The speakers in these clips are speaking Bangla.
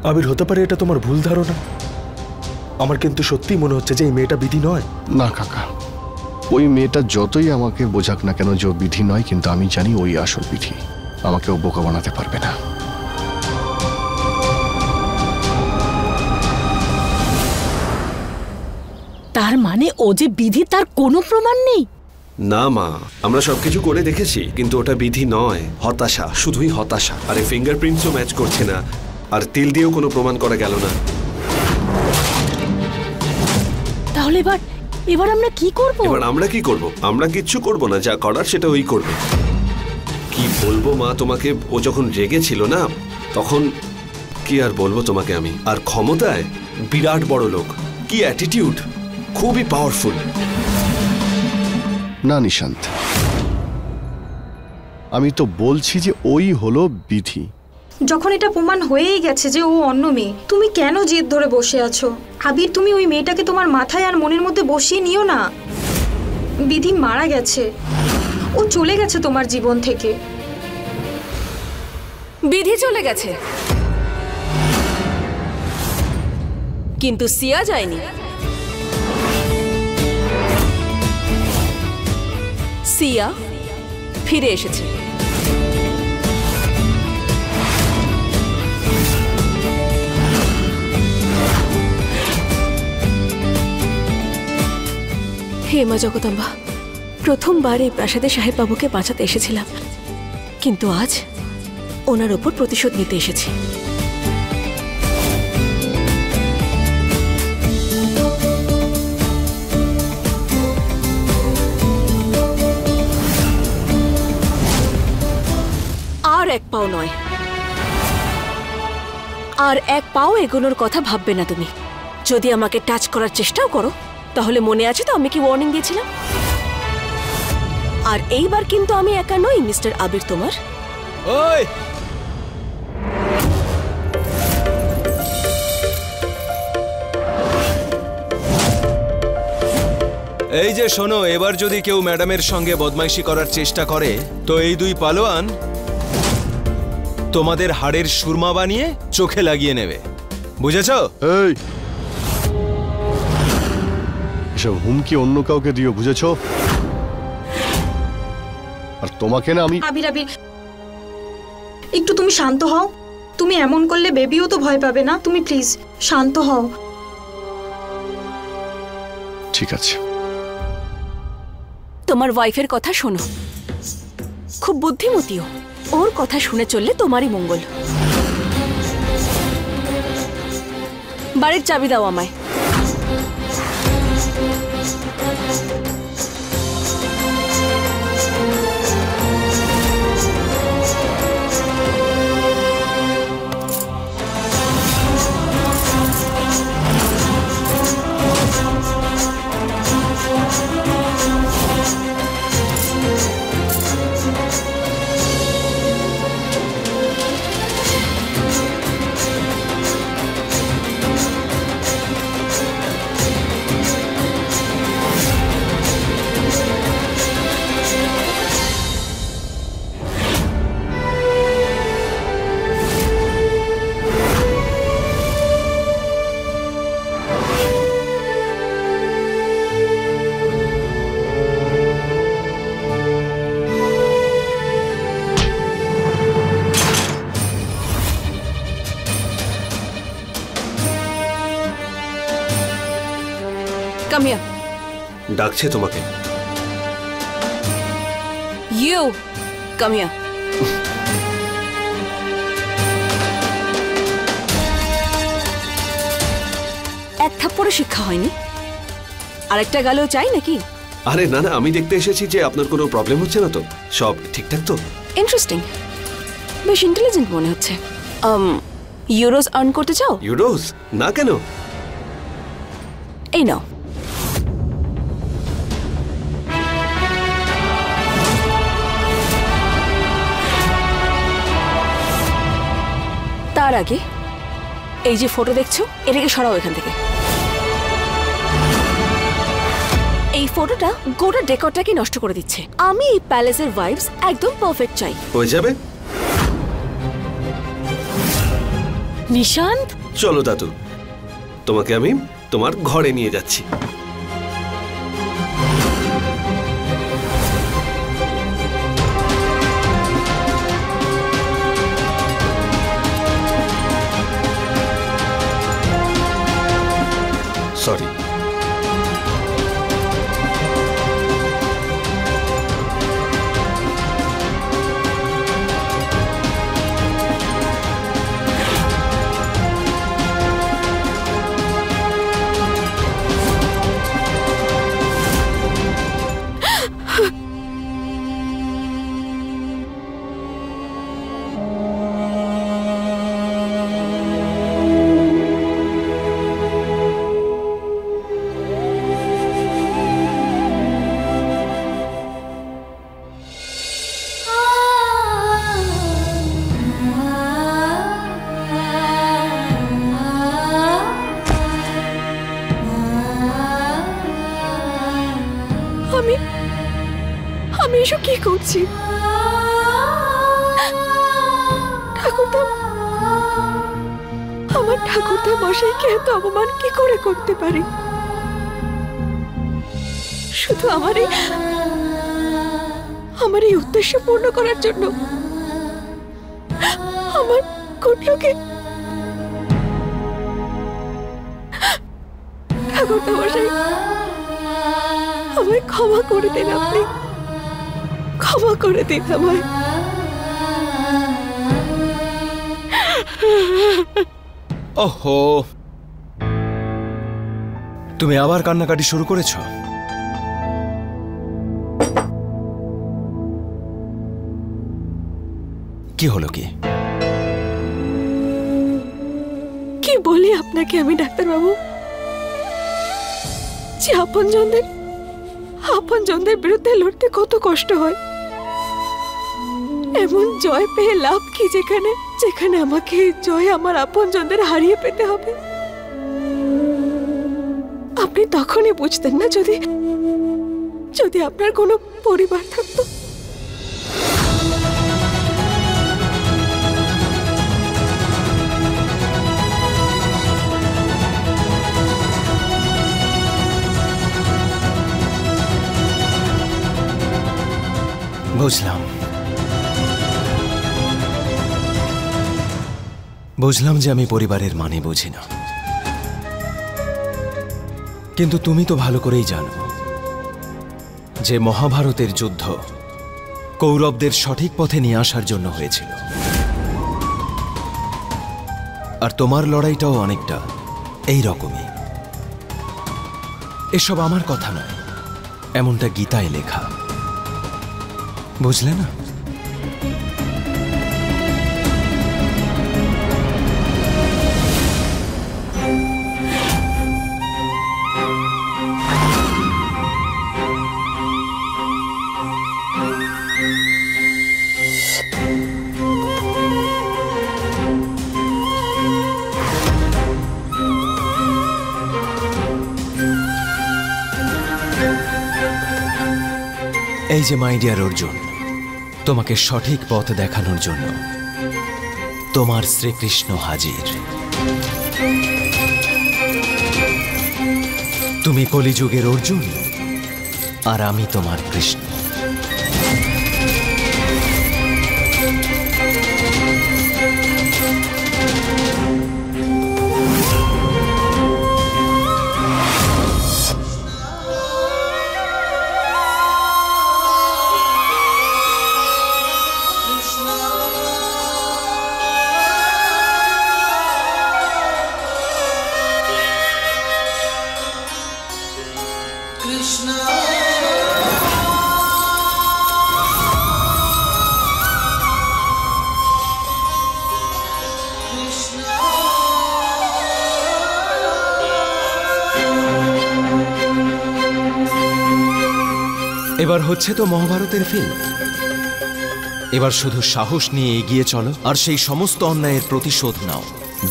আবির, হতে পারে এটা তোমার ভুল ধারণা। আমার কিন্তু সত্যি মনে হচ্ছে যে এই মেয়েটা বিধি নয়। না কাকা, ওই মেয়েটা যতই আমাকে বোঝাক না কেন যে ও বিধি নয়, কিন্তু আমি জানি ওই আসল বিধি। আমাকে ও বোকা বানাতে পারবে না। তার মানে ও যে বিধি তার কোনো প্রমাণ নেই? না মা, আমরা সবকিছু করে দেখেছি, কিন্তু ওটা বিধি নয়, হতাশা, শুধুই হতাশা। আরে ফিঙ্গারপ্রিন্টসও ম্যাচ করছে না, আর তিল দিয়েও কোনো প্রমাণ করা গেল না। তাহলে এবার আমরা কি করব? এবার আমরা কি করব? আমরা কিচ্ছু করব না, যা করার সেটা ওই করবে। কি বলবো মা তোমাকে, ও যখন রেগেছিল না, তখন কি আর বলবো তোমাকে আমি। আর ক্ষমতায় বিরাট বড় লোক, কি অ্যাটিটিউড, খুবই পাওয়ারফুল। না নিশান্ত, আমি তো বলছি যে ওই হলো বিধি। যখন এটা প্রমাণ হয়েই গেছে যে ও অন্য মেয়ে, তুমি কেন জেদ ধরে বসে আছো? আবির, তুমি ওই মেয়েটাকে তোমার মাথায় আর মনের মধ্যে বসিয়ে নিও না। বিধি মারা গেছে, ও চলে গেছে তোমার জীবন থেকে। বিধি চলে গেছে, কিন্তু সিয়া যায়নি। সিয়া ফিরে এসেছে। হে মা জগদম্বা, প্রথমবার এই প্রাসাদে সাহেব বাবুকে বাঁচাতে এসেছিলাম, কিন্তু আজ ওনার ওপর প্রতিশোধ নিতে এসেছি। আর এক পাও নয়, আর এক পাও এগোনোর কথা ভাববে না তুমি। যদি আমাকে টাচ করার চেষ্টাও করো, তাহলে মনে আছে তো আমি কি ওয়ার্নিং দিয়েছিলাম? আর এইবার কিন্তু আমি একা নই মিস্টার আবির তোমার। ওই এই যে শোনো, এবার যদি কেউ ম্যাডামের সঙ্গে বদমাইশি করার চেষ্টা করে, তো এই দুই পালোয়ান তোমাদের হাড়ের সুরমা বানিয়ে চোখে লাগিয়ে নেবে, বুঝেছো? এই এসব হুমকি অন্য কাউকে দিও, বুঝেছো? আর তোমাকে না আমি। আবির, একটু তুমি শান্ত হও। তুমি এমন করলে বেবিও তো ভয় পাবে না? তুমি প্লিজ শান্ত হও। ঠিক আছে, তোমার ওয়াইফের কথা শোনো, খুব বুদ্ধিমতীও। ওর কথা শুনে চললে তোমারই মঙ্গল। বাড়ির চাবি দাও আমায়। Come here. ডাকছে তোমাকে। You come here. এক থাপ্পড়ে শিক্ষা হয়নি, আরেকটা গালেও চাই নাকি? আরে না না, আমি দেখতে এসেছি যে আপনার কোনো প্রবলেম হচ্ছে না তো, সব ঠিকঠাক তো? ইন্টারেস্টিং, বেশ ইন্টেলিজেন্ট মনে হচ্ছে। ইউরোস আর্ন করতে চাও? ইউরোস? না, কেন? এই নাও। তার আগে এই যে ফটো দেখছো, এটাকে সরাও এখান থেকে। এই ফটোটা গোটা ডেকরটাকে নষ্ট করে দিচ্ছে। আমি এই প্যালেসের ভাইবস একদম পারফেক্ট চাই। হয়ে যাবে। নিশান্ত, চলো দাদু, তোমাকে আমি তোমার ঘরে নিয়ে যাচ্ছি। সরি। আমি এসব কি করছি? ঠাকুরদা, আমার ঠাকুরদা মশাইকে এত অপমান কি করে করতে পারি? শুধু আমার এই উদ্দেশ্য পূর্ণ করার জন্য আমার কুটলোকে। ঠাকুরদা মশাই, আমায় ক্ষমা করে দিন, আপনি ক্ষমা করে দিন আমায়। ওহো, তুমি আবার কান্নাকাটি শুরু করেছ? কি হলো? কি বলি আপনাকে আমি ডাক্তারবাবু, যে আপনজনদের বিরুদ্ধে লড়তে কত কষ্ট হয়। এমন জয় পেয়ে লাভ কি যেখানে আমাকে জয় আমার আপনজনদের হারিয়ে পেতে হবে। আপনি তখনই বুঝতেন না যদি আপনার কোনো পরিবার থাকতো। বুঝলাম যে আমি পরিবারের মানে বুঝি না, কিন্তু তুমি তো ভালো করেই জানো যে মহাভারতের যুদ্ধ কৌরবদের সঠিক পথে নিয়ে আসার জন্য হয়েছিল, আর তোমার লড়াইটাও অনেকটা এই রকমই। এসব আমার কথা নয়, এমনটা গীতায় লেখা, বুঝলে না? এই যে মাই ডিয়ার অর্জুন, তোমাকে সঠিক পথ দেখানোর জন্য তোমার শ্রীকৃষ্ণ হাজির। তুমি কলিযুগের অর্জুন, আর আমি তোমার কৃষ্ণ। এবার হচ্ছে তো মহাভারতের ফিল্ম। এবার শুধু সাহস নিয়ে এগিয়ে চলো আর সেই সমস্ত অন্যায়ের প্রতিশোধ নাও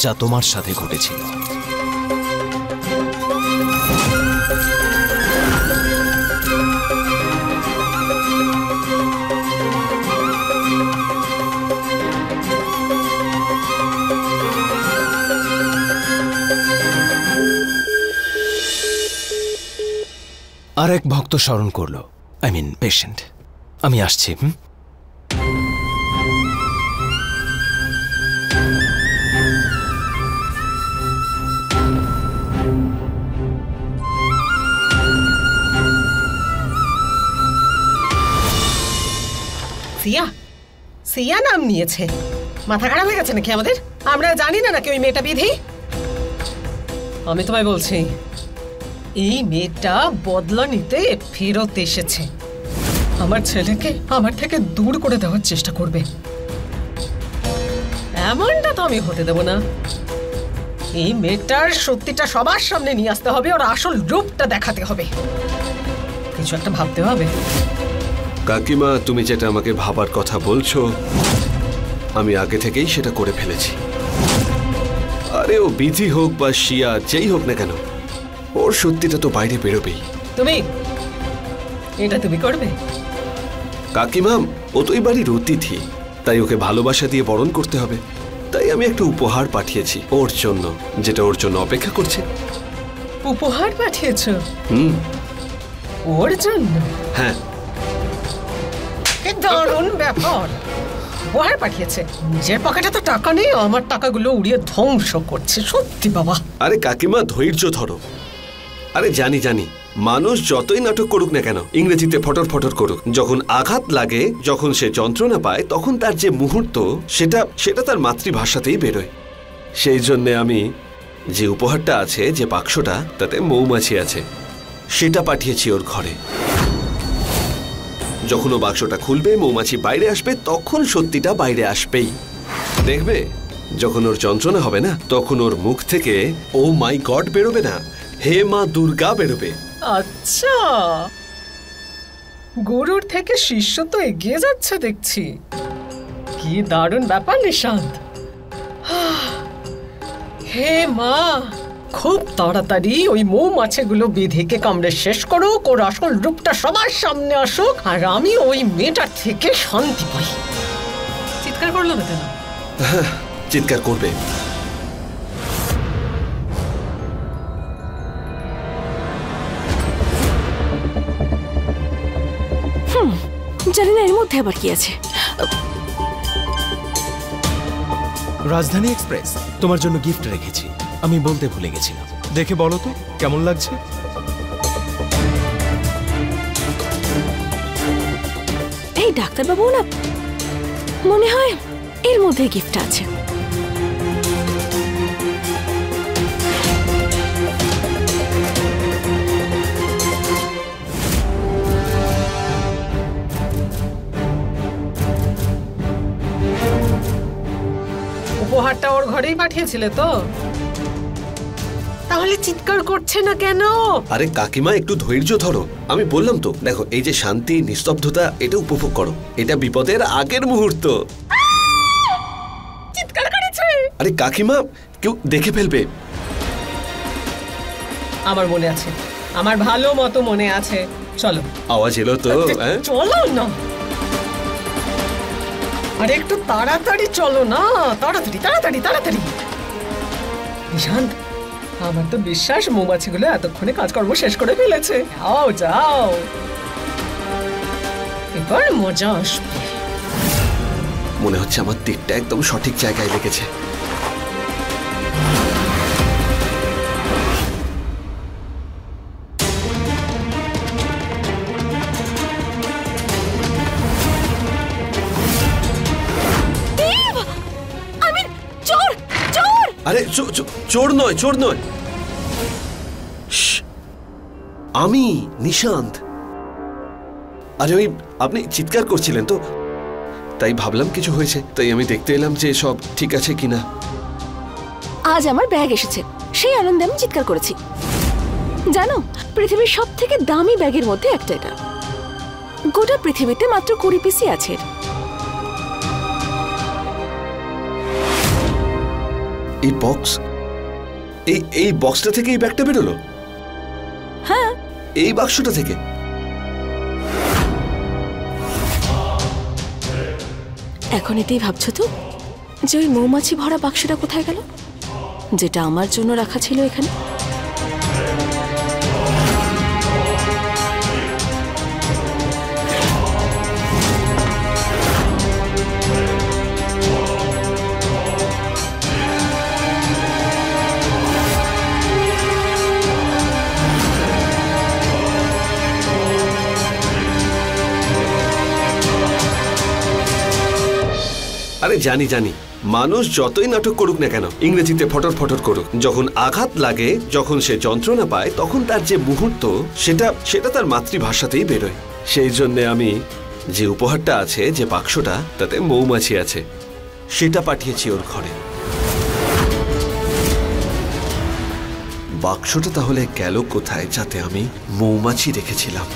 যা তোমার সাথে ঘটেছিল। আর এক ভক্ত স্মরণ করলো, আই মিন পেশেন্ট। আমি আসছি। সিয়া, সিয়া নাম নিয়েছে। মাথা খারাপ হয়ে গেছে নাকি আমাদের? আমরা জানি না নাকি ওই মেয়েটা বিধি? আমি তোমায় বলছি, এই মেয়েটা বদলা নিতে ফেরত এসেছে। আমার ছেলেকে আমার থেকে দূর করে দেওয়ার চেষ্টা করবে। এমনটা তো আমি হতে দেব না। এই মেয়েটার সত্যিটা সবার সামনে নিয়ে আসতে হবে, ওর আসল রূপটা দেখাতে হবে। কিছু একটা ভাবতে হবে। কাকিমা, তুমি যেটা আমাকে ভাবার কথা বলছো, আমি আগে থেকেই সেটা করে ফেলেছি। আরে ও বিধি হোক বা শিয়া, যেই হোক না কেন, ওর সত্যিটা তো বাইরে বেরোবেই। এটা তুমি করবে? কাকিমা, ও তো এই বাড়ির অতিথি, তাই ওকে ভালোবাসা দিয়ে বরণ করতে হবে। তাই আমি একটা উপহার পাঠিয়েছি ওর জন্য, যেটা ওর জন্য অপেক্ষা করছে। উপহার পাঠিয়েছো? হুম। ওর জন্য? হ্যাঁ। কি দারুণ ব্যাপার! উপহার পাঠিয়েছে। নিজের পকেটে তো টাকা নেই, আমার টাকাগুলো উড়িয়ে ধ্বংস করছে। সত্যি বাবা। আরে কাকিমা, ধৈর্য ধরো। আরে জানি জানি, মানুষ যতই নাটক করুক না কেন, ইংরেজিতে ফটর ফটর করুক, যখন আঘাত লাগে, যখন সে যন্ত্রণা পায়, তখন তার যে মুহূর্ত, সেটা তার মাতৃভাষাতেই বেরোয়। সেই জন্যে আমি যে উপহারটা আছে, যে বাক্সটা, তাতে মৌমাছি আছে, সেটা পাঠিয়েছি ওর ঘরে। যখন ও বাক্সটা খুলবে, মৌমাছি বাইরে আসবে, তখন সত্যিটা বাইরে আসবেই। দেখবে, যখন ওর যন্ত্রণা হবে না, তখন ওর মুখ থেকে ও মাই গড বেরোবে না, হে মা দুর্গা বেরোবে। আচ্ছা, গুরুর থেকে শিষ্য তো এগিয়ে যাচ্ছে দেখছি। কি দারুণ ব্যাপার নিশান্ত। হে মা, খুব তাড়াতাড়ি ওই মৌমাছিগুলো বিধিকে কামড়ে শেষ করুক, ওর আসল রূপটা সবার সামনে আসুক, আর আমি ওই মেয়েটার থেকে শান্তি পাই। চিৎকার করলো না কেন? চিৎকার করবে। জানি না এর মধ্যে আবার কি আছে। রাজধানী এক্সপ্রেস তোমার জন্য গিফট রেখেছি, আমি বলতে ভুলে গেছিলাম। দেখে বলো তো কেমন লাগছে। এই ডাক্তারবাবু, না মনে হয় এর মধ্যে গিফট আছে। উপহারটা ওর ঘরেই পাঠিয়েছিলে তো? তাহলে চিৎকার করছে না কেন? আরে কাকিমা, একটু ধৈর্য ধরো। আমি বললাম তো, দেখো, এই যে শান্তি, নিস্তব্ধতা, এটা উপভোগ করো। এটা বিপদের আগের মুহূর্ত। চিৎকার করেছে। আরে কাকিমা, কেউ দেখে ফেলবে। আমার মনে আছে, আমার ভালো মতো মনে আছে। চলো। আওয়াজ এলো তো? চলো না, আরে একটু তাড়াতাড়ি চলো না। তাড়াতাড়ি তাড়াতাড়ি তাড়াতাড়ি। নিশান্ত, আমার তো বিশ্বাস মৌমাছিগুলো এতক্ষণে কাজকর্ম শেষ করে ফেলেছে। যাও যাও, এবার মজা আসবে। মনে হচ্ছে আমার তীরটা একদম সঠিক জায়গায় লেগেছে। আরে চোর নয়, চোর নয়, আমি নিশান্ত। আরে ওই আপনি চিৎকার করছিলেন তো, তাই ভাবলাম কিছু হয়েছে, তাই আমি দেখতে এলাম যে সব ঠিক আছে কিনা। আজ আমার ব্যাগ এসেছে, সেই আনন্দে আমি চিৎকার করেছি। জানো, পৃথিবীর সব থেকে দামি ব্যাগের মধ্যে একটা এটা। গোটা পৃথিবীতে মাত্র 20 পিসই আছে। এই বক্স, এই বক্সটা থেকে এই ব্যাগটা বেরোলো? হ্যাঁ, এই বাক্সটা থেকে। এখন এটাই ভাবছো তো যে ওই মৌমাছি ভরা বাক্সটা কোথায় গেল, যেটা আমার জন্য রাখা ছিল এখানে? জানি জানি, মানুষ যতই নাটক করুক না কেন, ইংরেজিতে ফটর ফটর করুক, যখন আঘাত লাগে, যখন সে যন্ত্রণা পায়, তখন তার যে মুহূর্ত, সেটা তার মাতৃভাষাতেই বেরোয়। সেই জন্যে আমি যে উপহারটা আছে, যে বাক্সটা, তাতে মৌমাছি আছে, সেটা পাঠিয়েছি ওর ঘরে। বাক্সটা তাহলে গেল কোথায়, যাতে আমি মৌমাছি রেখেছিলাম?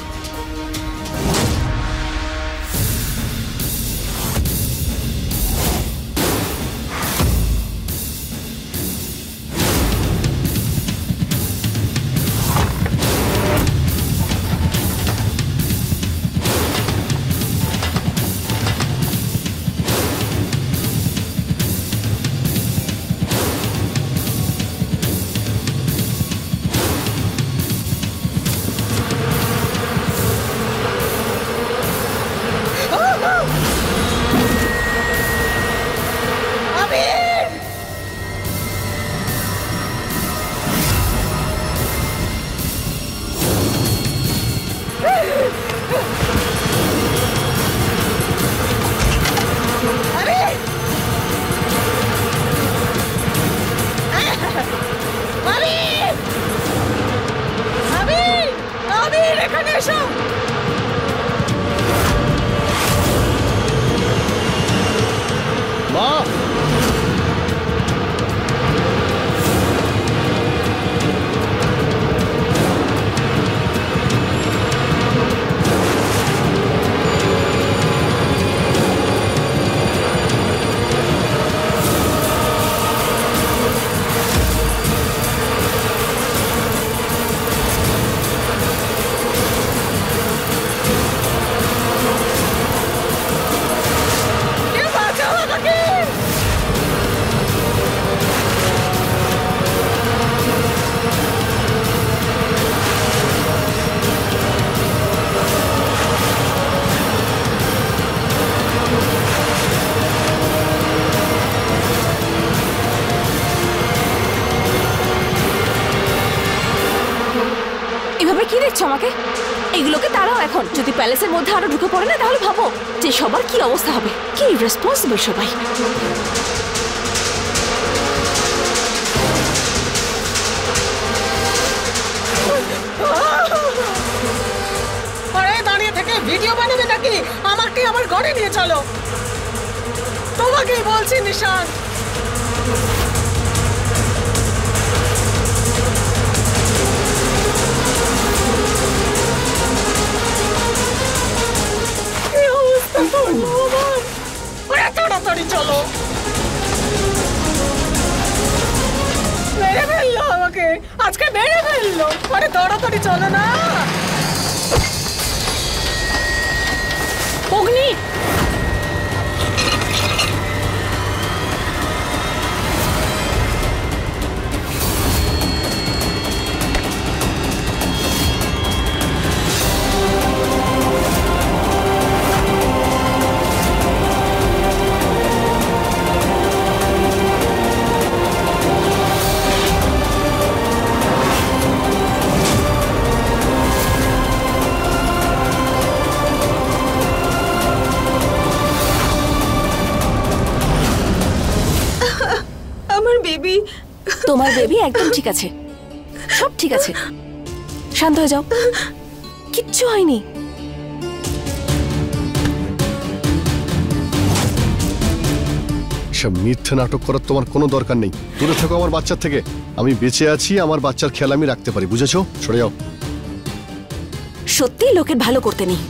কি দেখছো আমাকে? এগুলোকে তারাও এখন, যদি প্যালেসের মধ্যে আরো ঢুকে পড়ে না, তাহলে ভাবো যে সবার কি অবস্থা হবে। কি রেসপন্সিবল সবাই। আরে দাঁড়িয়ে থেকে ভিডিও বানাবে নাকি? আমাকে আমার ঘরে নিয়ে চলো। তোমাকেই বলছি নিশান। তাড়াতাড়ি চলো। মেরে ফেললো আমাকে, আজকে মেরে ফেললো। আরে তাড়াতাড়ি চলো না। অগ্নি, তোমার বেবি একদম ঠিক আছে, সব ঠিক আছে। শান্ত হয়ে যাও, কিচ্ছু হয়নি। সব মিথ্যে নাটক করার তোমার কোনো দরকার নেই। দূরে থাকো আমার বাচ্চার থেকে। আমি বেঁচে আছি, আমার বাচ্চার খেয়াল আমি রাখতে পারি, বুঝেছো? সরে যাও। সত্যি লোকের ভালো করতে নেই।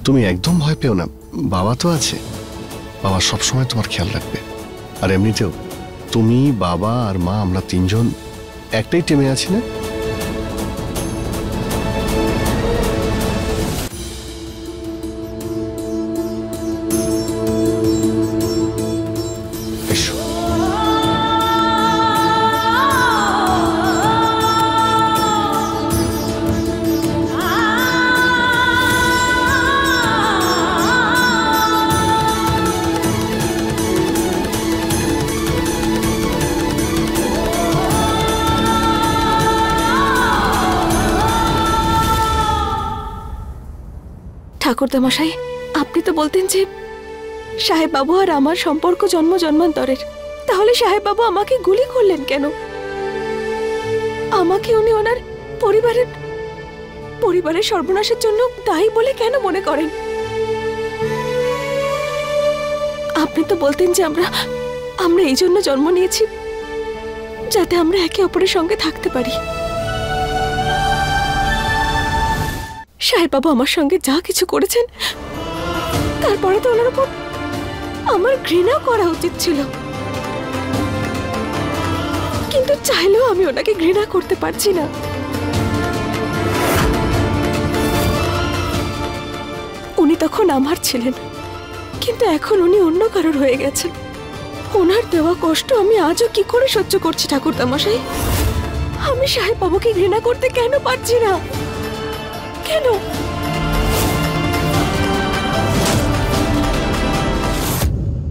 তুমি একদম ভয় পেও না, বাবা তো আছে। বাবা সবসময় তোমার খেয়াল রাখবে। আর এমনিতেও তুমি, বাবা আর মা, আমরা তিনজন একটাই টিমে আছি না? ঠাকুরদামশাই, আপনি তো বলতেন যে সাহেব বাবু আর আমার সম্পর্ক জন্ম জন্মান্তরের। তাহলে সাহেব বাবু আমাকে গুলি করলেন কেন? আমাকে উনি ওনার পরিবারের সর্বনাশের জন্য দায়ী বলে কেন মনে করেন? আপনি তো বলতেন যে আমরা এই জন্য জন্ম নিয়েছি যাতে আমরা একে অপরের সঙ্গে থাকতে পারি। সাহেব বাবু আমার সঙ্গে যা কিছু করেছেন তারপরে তো ওনার উপর আমার ঘৃণা করা উচিত ছিল, কিন্তু চাইলেও আমি ওনাকে ঘৃণা করতে পারছি না। উনি তখন আমার ছিলেন, কিন্তু এখন উনি অন্য কারোর হয়ে গেছেন। ওনার দেওয়া কষ্ট আমি আজও কি করে সহ্য করছি ঠাকুরদামশাই? আমি সাহেব বাবুকে ঘৃণা করতে কেন পারছি না? কেন?